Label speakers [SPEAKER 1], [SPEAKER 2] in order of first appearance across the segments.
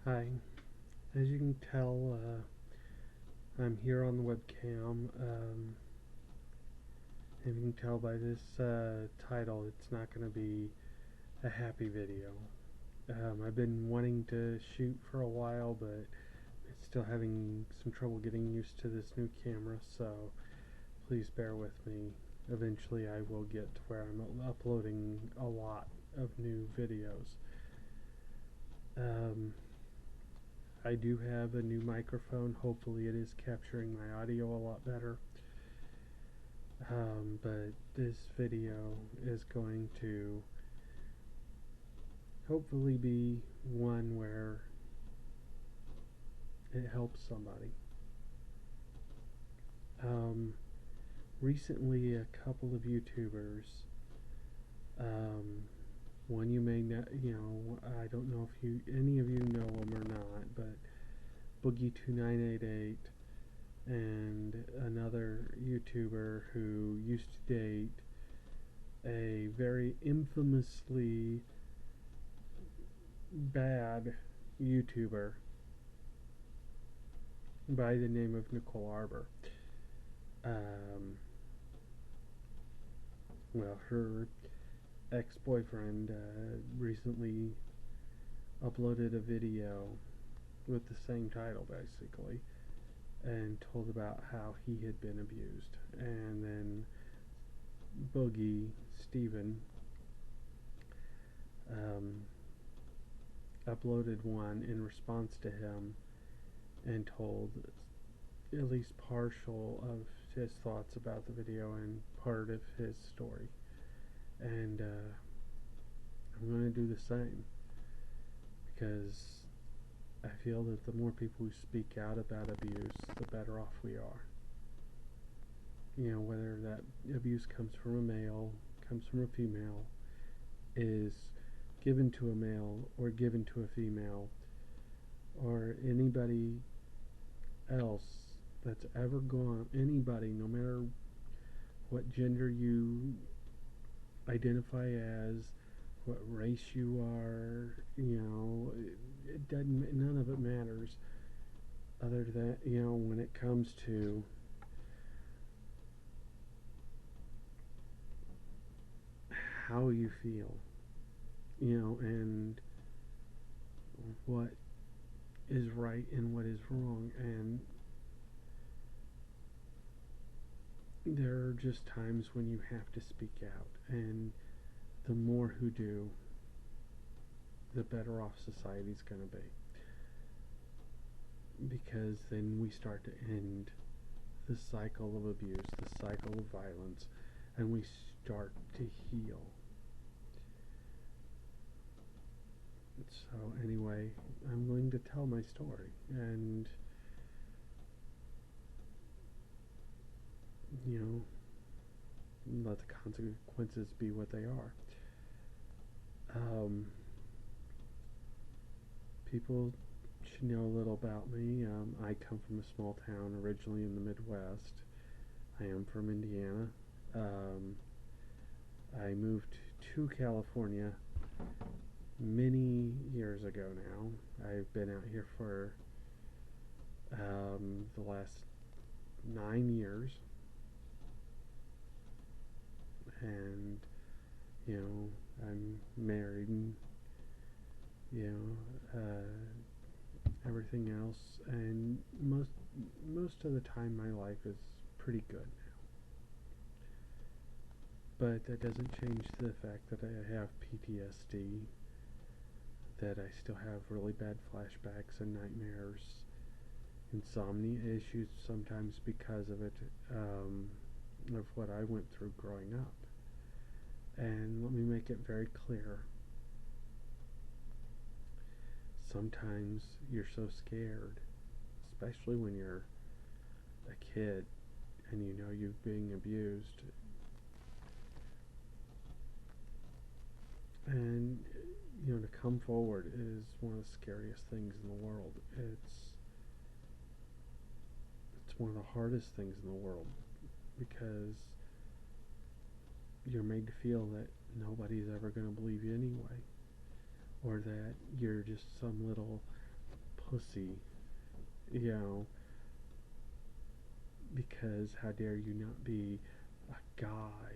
[SPEAKER 1] Hi, as you can tell, I'm here on the webcam. If you can tell by this title, it's not going to be a happy video. I've been wanting to shoot for a while, but still having some trouble getting used to this new camera, so please bear with me. Eventually I will get to where I'm uploading a lot of new videos. I do have a new microphone. Hopefully it is capturing my audio a lot better. But this video is going to hopefully be one where it helps somebody. Recently a couple of YouTubers, one you may not, I don't know if any of you know them or not, but Boogie2988 and another YouTuber who used to date a very infamously bad YouTuber by the name of Nicole Arbor. Well, her ex-boyfriend recently uploaded a video with the same title, basically, and told about how he had been abused. And then Boogie, Steven, uploaded one in response to him and told at least partial of his thoughts about the video and part of his story. And I'm going to do the same, because I feel that the more people who speak out about abuse, the better off we are. Whether that abuse comes from a male, comes from a female, is given to a male or given to a female, or anybody else that's ever gone, anybody, no matter what gender you identify as, what race you are, it doesn't, none of it matters, other than, when it comes to how you feel, and what is right and what is wrong. And there are just times when you have to speak out, and the more who do, the better off society's going to be, because then we start to end the cycle of abuse, the cycle of violence, and we start to heal. So anyway, I'm going to tell my story, and let the consequences be what they are. People should know a little about me. I come from a small town originally in the Midwest. I am from Indiana. I moved to California many years ago now. I've been out here for the last 9 years, and I'm married, and everything else, and most of the time my life is pretty good now. But that doesn't change the fact that I have PTSD, that I still have really bad flashbacks and nightmares, insomnia issues sometimes because of it, of what I went through growing up. And let me make it very clear, sometimes you're so scared, especially when you're a kid and you're being abused, and to come forward is one of the scariest things in the world. It's one of the hardest things in the world, because you're made to feel that nobody's ever going to believe you anyway, or that you're just some little pussy, you know, because how dare you not be a guy,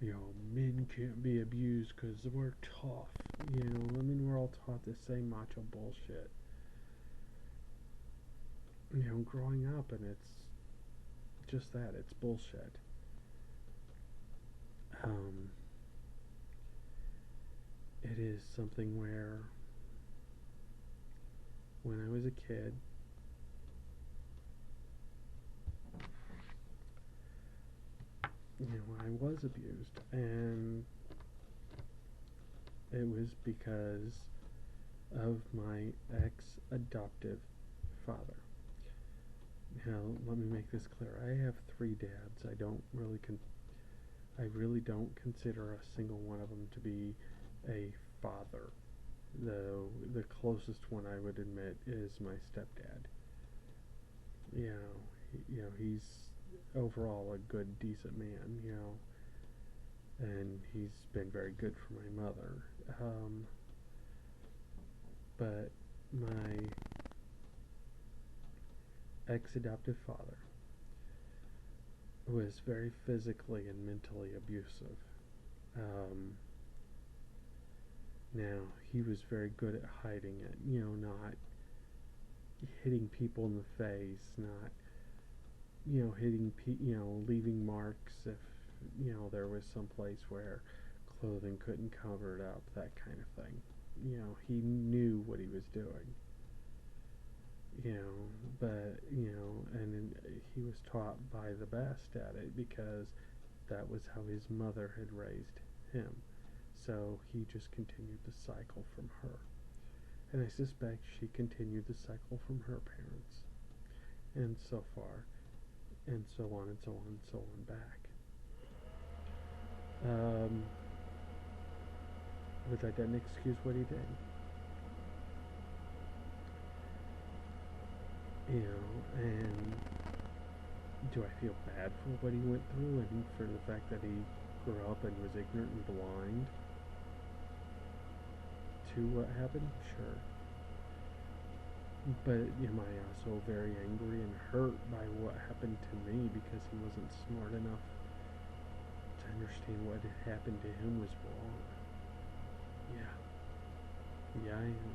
[SPEAKER 1] and men can't be abused because we're tough. I mean, we're all taught the same macho bullshit. Growing up, and it's just that, it's bullshit. Um, it is something where when I was a kid, I was abused, and it was because of my ex-adoptive father. Now, let me make this clear. I have 3 dads. I really don't consider a single one of them to be a father. The closest one I would admit is my stepdad. He's overall a good, decent man. And he's been very good for my mother. But my ex-adoptive father was very physically and mentally abusive. Now, he was very good at hiding it, not hitting people in the face, not, leaving marks if, there was some place where clothing couldn't cover it up, that kind of thing. He knew what he was doing. But, and he was taught by the best at it because that was how his mother had raised him. So he just continued the cycle from her. And I suspect she continued the cycle from her parents. And so far, and so on and so on and so on back. But that doesn't excuse what he did. And do I feel bad for what he went through and for the fact that he grew up and was ignorant and blind to what happened? Sure. But am I also very angry and hurt by what happened to me because he wasn't smart enough to understand what had happened to him was wrong? Yeah. Yeah, I am.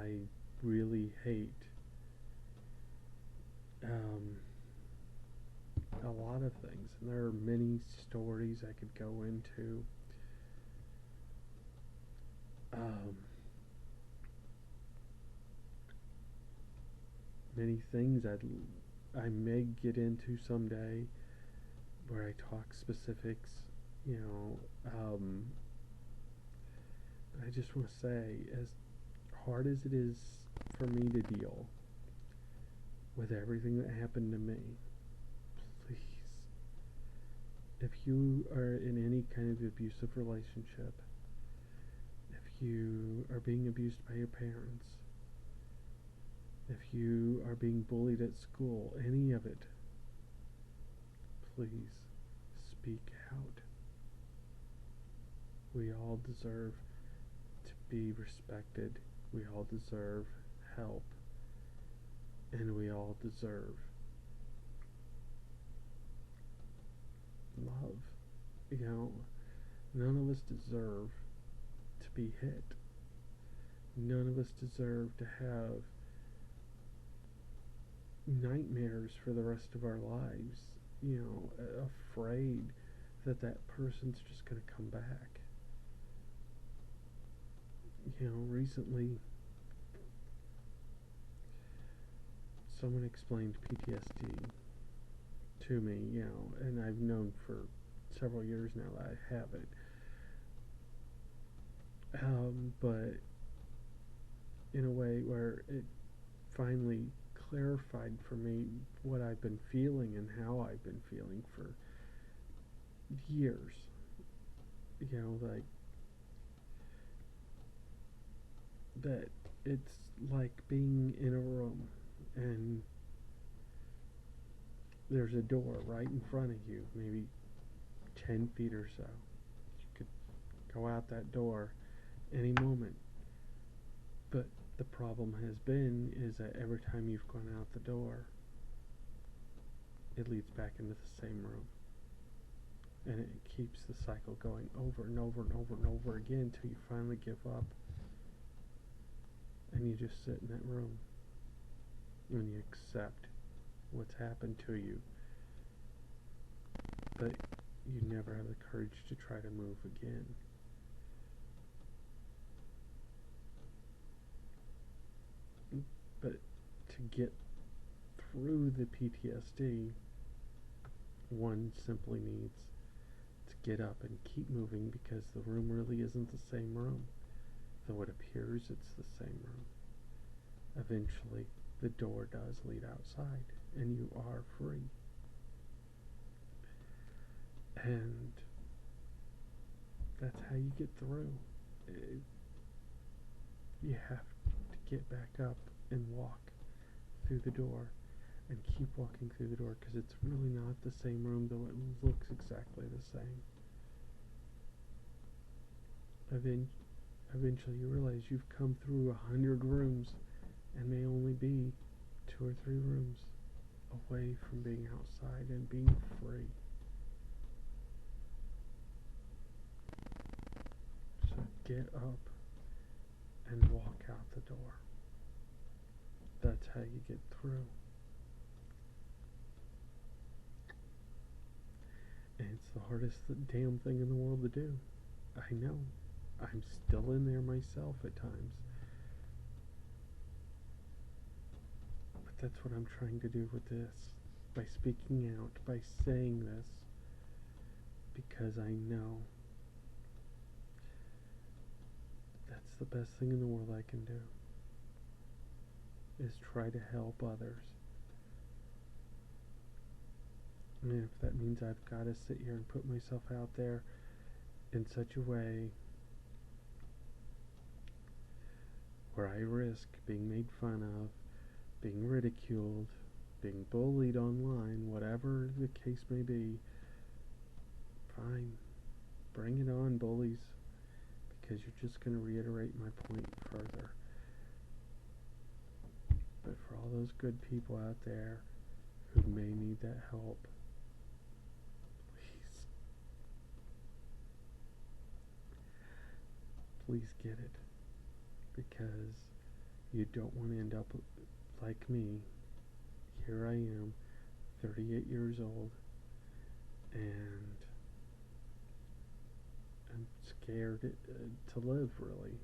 [SPEAKER 1] I really hate a lot of things, and there are many stories I could go into. Many things I may get into someday where I talk specifics, I just want to say, as hard as it is for me to deal with everything that happened to me, please, if you are in any kind of abusive relationship, if you are being abused by your parents, if you are being bullied at school, any of it, please speak out. We all deserve to be respected. We all deserve help. And we all deserve love. None of us deserve to be hit. None of us deserve to have nightmares for the rest of our lives, afraid that that person's just going to come back. Recently, someone explained PTSD to me, and I've known for several years now that I have it. But in a way where it finally clarified for me what I've been feeling and how I've been feeling for years. Like that it's like being in a room and there's a door right in front of you, maybe 10 feet or so, go out that door any moment. But the problem has been is that every time you've gone out the door, it leads back into the same room. And it keeps the cycle going over and over and over and over again until you finally give up. And you just sit in that room. And you accept what's happened to you. But you never have the courage to try to move again. But to get through the PTSD, one simply needs to get up and keep moving, because the room really isn't the same room. Though it appears it's the same room. Eventually, the door does lead outside, and you are free. And that's how you get through. You have to get back up and walk through the door and keep walking through the door, because it's really not the same room, though it looks exactly the same. Eventually you realize you've come through 100 rooms and may only be 2 or 3 rooms away from being outside and being free. So get up and walk out the door. That's how you get through. And it's the hardest damn thing in the world to do. I know. I'm still in there myself at times. But that's what I'm trying to do with this. By speaking out, by saying this. Because I know that's the best thing in the world I can do. Is try to help others. And if that means I've got to sit here and put myself out there in such a way where I risk being made fun of, being ridiculed, being bullied online, whatever the case may be, fine. Bring it on, bullies, because you're just going to reiterate my point further. But for all those good people out there who may need that help, please get it, because you don't want to end up like me. Here I am, 38 years old, and I'm scared to live, really.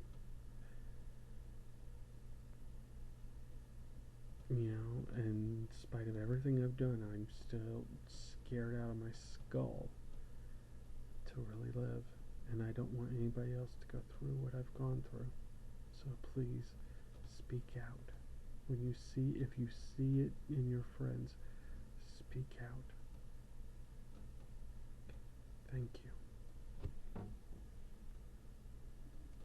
[SPEAKER 1] You know, and in spite of everything I've done, I'm still scared out of my skull to really live. And I don't want anybody else to go through what I've gone through. So please, speak out. If you see it in your friends, speak out. Thank you.